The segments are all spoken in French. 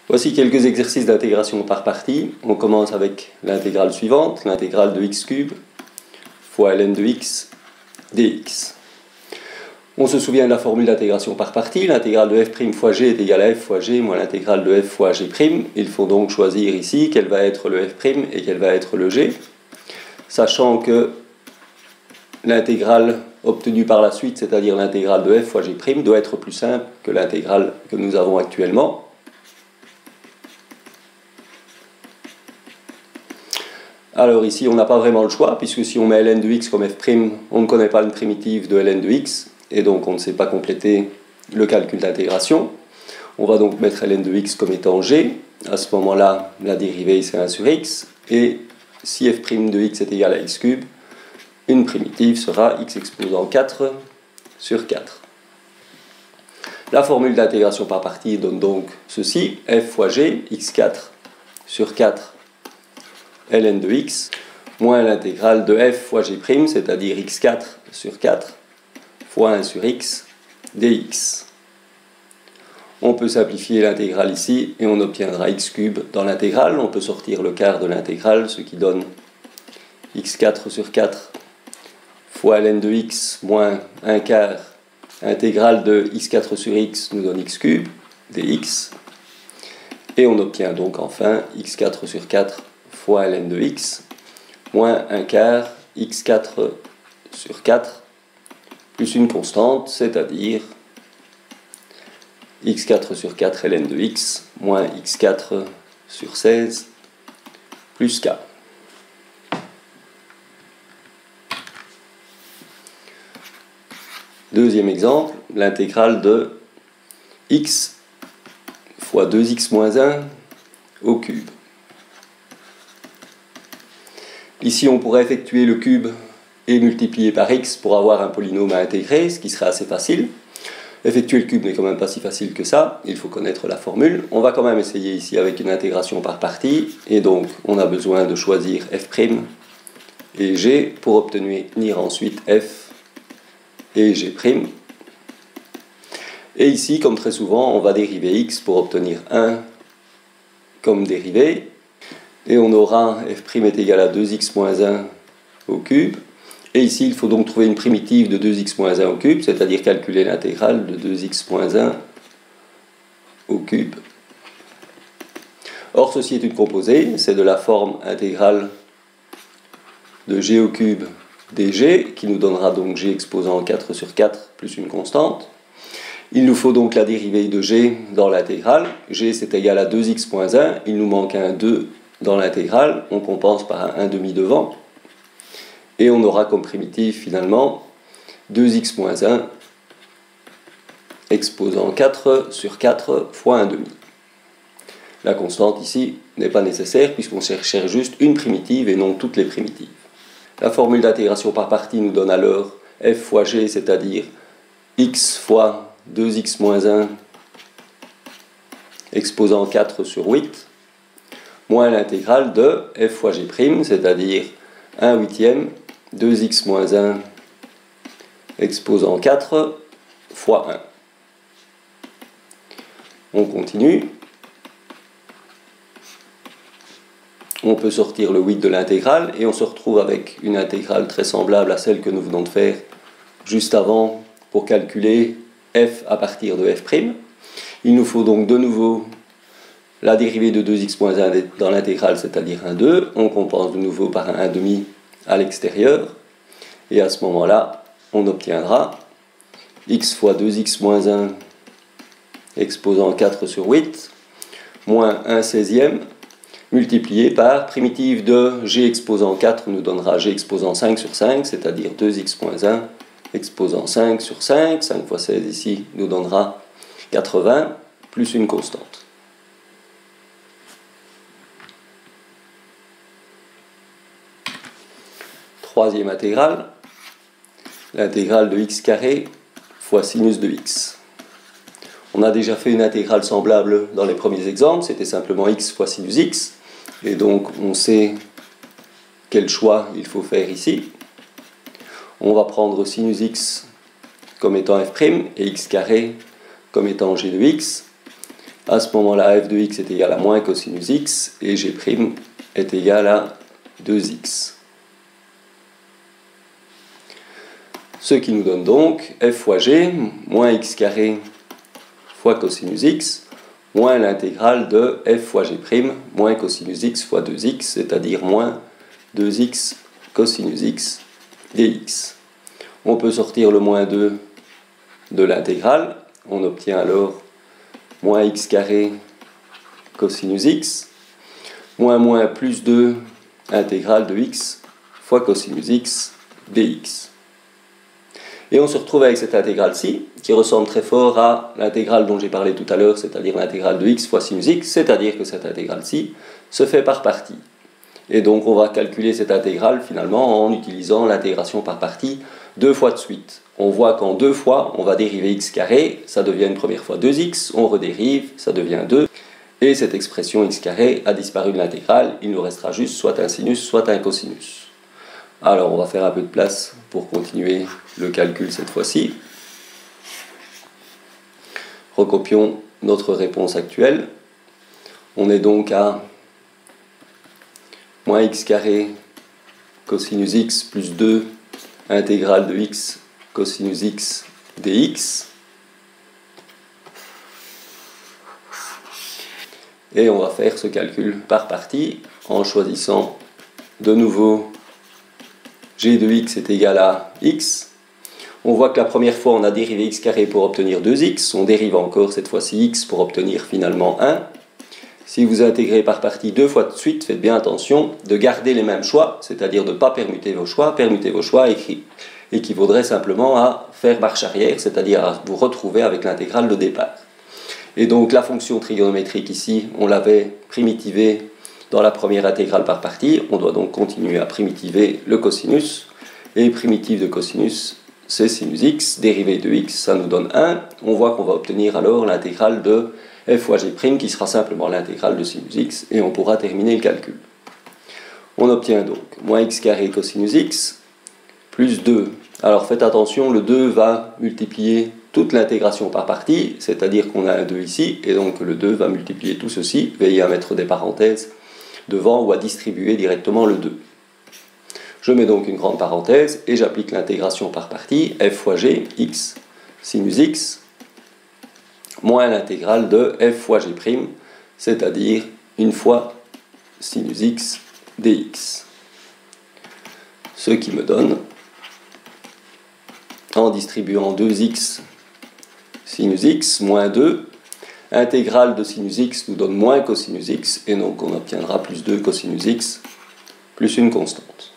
Voici quelques exercices d'intégration par partie. On commence avec l'intégrale suivante, l'intégrale de x cube fois ln de x dx. On se souvient de la formule d'intégration par partie. L'intégrale de f' fois g est égale à f fois g moins l'intégrale de f fois g'. Il faut donc choisir ici quel va être le f' et quel va être le g, sachant que l'intégrale obtenue par la suite, c'est-à-dire l'intégrale de f fois g', doit être plus simple que l'intégrale que nous avons actuellement. Alors ici, on n'a pas vraiment le choix, puisque si on met ln de x comme f', on ne connaît pas une primitive de ln de x, et donc on ne sait pas compléter le calcul d'intégration. On va donc mettre ln de x comme étant g. À ce moment-là, la dérivée c'est 1 sur x, et si f' de x est égal à x cube, une primitive sera x exposant 4 sur 4. La formule d'intégration par partie donne donc ceci, f fois g, x4 sur 4 ln de x, moins l'intégrale de f fois g', c'est-à-dire x4 sur 4, fois 1 sur x, dx. On peut simplifier l'intégrale ici, et on obtiendra x cube dans l'intégrale. On peut sortir le quart de l'intégrale, ce qui donne x4 sur 4 fois ln de x, moins 1 quart, intégrale de x4 sur x nous donne x cube, dx. Et on obtient donc enfin x4 sur 4 fois ln de x, moins 1 quart, x4 sur 4, plus une constante, c'est-à-dire x4 sur 4 ln de x, moins x4 sur 16, plus k. Deuxième exemple, l'intégrale de x fois 2x moins 1 au cube. Ici, on pourrait effectuer le cube et multiplier par x pour avoir un polynôme à intégrer, ce qui serait assez facile. Effectuer le cube n'est quand même pas si facile que ça, il faut connaître la formule. On va quand même essayer ici avec une intégration par partie, et donc on a besoin de choisir f' et g pour obtenir ensuite f et g'. Et ici, comme très souvent, on va dériver x pour obtenir 1 comme dérivée, et on aura f' est égal à 2x moins 1 au cube. Et ici, il faut donc trouver une primitive de 2x moins 1 au cube, c'est-à-dire calculer l'intégrale de 2x moins 1 au cube. Or, ceci est une composée, c'est de la forme intégrale de g au cube dg, qui nous donnera donc g exposant 4 sur 4 plus une constante. Il nous faut donc la dérivée de g dans l'intégrale. G c'est égal à 2x moins 1, il nous manque un 2 dans l'intégrale, on compense par un 1,5 devant. Et on aura comme primitive finalement 2x moins 1 exposant 4 sur 4 fois 1,5. La constante ici n'est pas nécessaire puisqu'on cherche juste une primitive et non toutes les primitives. La formule d'intégration par partie nous donne alors f fois g, c'est-à-dire x fois 2x moins 1 exposant 4 sur 8, moins l'intégrale de f fois g', c'est-à-dire 1/8 2x moins 1 exposant 4 fois 1. On continue. On peut sortir le 8 de l'intégrale et on se retrouve avec une intégrale très semblable à celle que nous venons de faire juste avant pour calculer f à partir de f'. Il nous faut donc de nouveau la dérivée de 2x moins 1 dans l'intégrale, c'est-à-dire un 2. On compense de nouveau par un 1,5 à l'extérieur. Et à ce moment-là, on obtiendra x fois 2x moins 1 exposant 4 sur 8, moins 1/16 multiplié par primitive de g exposant 4 nous donnera g exposant 5 sur 5, c'est-à-dire 2x moins 1 exposant 5 sur 5. 5 fois 16 ici nous donnera 80, plus une constante. Troisième intégrale, l'intégrale de x carré fois sinus de x. On a déjà fait une intégrale semblable dans les premiers exemples, c'était simplement x fois sinus x, et donc on sait quel choix il faut faire ici. On va prendre sinus x comme étant f' et x carré comme étant g de x. À ce moment-là, f de x est égal à moins cosinus x et g' est égal à 2x. Ce qui nous donne donc f fois g moins x carré fois cosinus x moins l'intégrale de f fois g' moins cosinus x fois 2x, c'est-à-dire moins 2x cosinus x dx. On peut sortir le moins 2 de l'intégrale, on obtient alors moins x carré cosinus x, moins plus 2 intégrale de x fois cosinus x dx. Et on se retrouve avec cette intégrale-ci, qui ressemble très fort à l'intégrale dont j'ai parlé tout à l'heure, c'est-à-dire l'intégrale de x fois sinus x, c'est-à-dire que cette intégrale-ci se fait par partie. Et donc on va calculer cette intégrale finalement en utilisant l'intégration par partie 2 fois de suite. On voit qu'en 2 fois, on va dériver x carré, ça devient une première fois 2x, on redérive, ça devient 2, et cette expression x carré a disparu de l'intégrale, il nous restera juste soit un sinus, soit un cosinus. Alors on va faire un peu de place pour continuer le calcul cette fois-ci. Recopions notre réponse actuelle. On est donc à moins x carré cosinus x plus 2 intégrale de x cosinus x dx. Et on va faire ce calcul par partie en choisissant de nouveau g de x est égal à x. On voit que la première fois on a dérivé x carré pour obtenir 2x, on dérive encore cette fois-ci x pour obtenir finalement 1. Si vous intégrez par partie 2 fois de suite, faites bien attention de garder les mêmes choix, c'est-à-dire de ne pas permuter vos choix. Permuter vos choix équivaudrait simplement à faire marche arrière, c'est-à-dire à vous retrouver avec l'intégrale de départ. Et donc la fonction trigonométrique ici, on l'avait primitivée dans la première intégrale par partie, on doit donc continuer à primitiver le cosinus, et primitive de cosinus, c'est sinus x, dérivée de x, ça nous donne 1, on voit qu'on va obtenir alors l'intégrale de f fois g' qui sera simplement l'intégrale de sinus x, et on pourra terminer le calcul. On obtient donc moins x carré cosinus x, plus 2. Alors faites attention, le 2 va multiplier toute l'intégration par partie, c'est-à-dire qu'on a un 2 ici, et donc le 2 va multiplier tout ceci, veillez à mettre des parenthèses devant ou à distribuer directement le 2. Je mets donc une grande parenthèse et j'applique l'intégration par partie, f fois g, x, sinus x, moins l'intégrale de f fois g', c'est-à-dire une fois sinus x dx. Ce qui me donne, en distribuant 2x sinus x moins 2, intégrale de sinus x nous donne moins cosinus x, et donc on obtiendra plus 2 cosinus x plus une constante.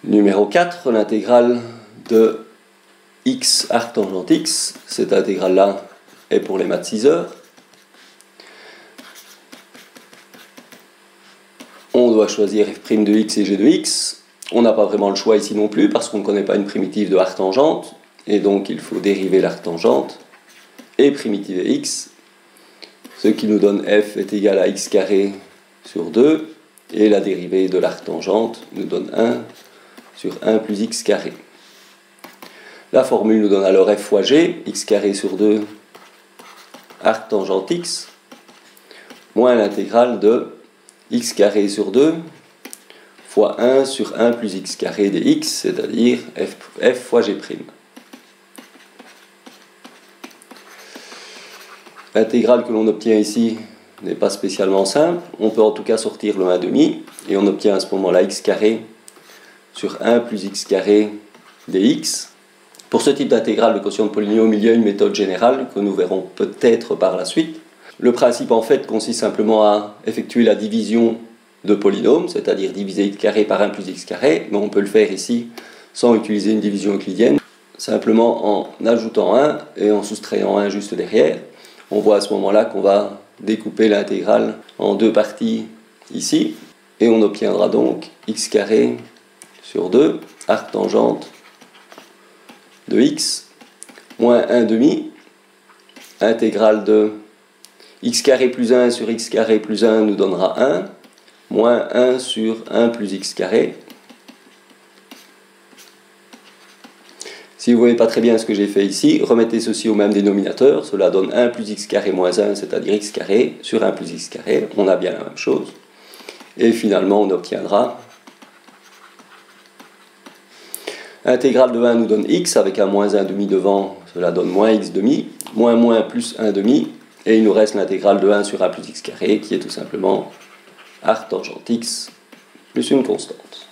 Numéro 4, l'intégrale de x arc tangente x, cette intégrale-là est pour les maths 6 heures. On doit choisir f' de x et g de x. On n'a pas vraiment le choix ici non plus parce qu'on ne connaît pas une primitive de arc tangente, et donc il faut dériver l'arc tangente et primitiver x, ce qui nous donne f est égal à x carré sur 2, et la dérivée de l'arc tangente nous donne 1 sur 1 plus x carré. La formule nous donne alors f fois g, x carré sur 2, arc tangente x, moins l'intégrale de x carré sur 2 fois 1 sur 1 plus x carré dx, c'est-à-dire f fois g'. L'intégrale que l'on obtient ici n'est pas spécialement simple, on peut en tout cas sortir le 1/2, et on obtient à ce moment-là x carré sur 1 plus x carré dx. Pour ce type d'intégrale de quotient de polynôme, il y a une méthode générale que nous verrons peut-être par la suite. Le principe en fait consiste simplement à effectuer la division de polynômes, c'est-à-dire diviser x carré par 1 plus x carré, mais on peut le faire ici sans utiliser une division euclidienne, simplement en ajoutant 1 et en soustrayant 1 juste derrière. On voit à ce moment-là qu'on va découper l'intégrale en deux parties ici, et on obtiendra donc x carré sur 2, arc tangente de x, moins 1/2, intégrale de x carré plus 1 sur x carré plus 1 nous donnera 1, moins 1 sur 1 plus x carré, Si vous ne voyez pas très bien ce que j'ai fait ici, remettez ceci au même dénominateur, cela donne 1 plus x carré moins 1, c'est-à-dire x carré sur 1 plus x carré, on a bien la même chose. Et finalement, on obtiendra intégrale de 1 nous donne x, avec un moins 1 demi devant, cela donne moins x demi, moins moins plus 1 demi, et il nous reste l'intégrale de 1 sur 1 plus x carré, qui est tout simplement arc tangente x plus une constante.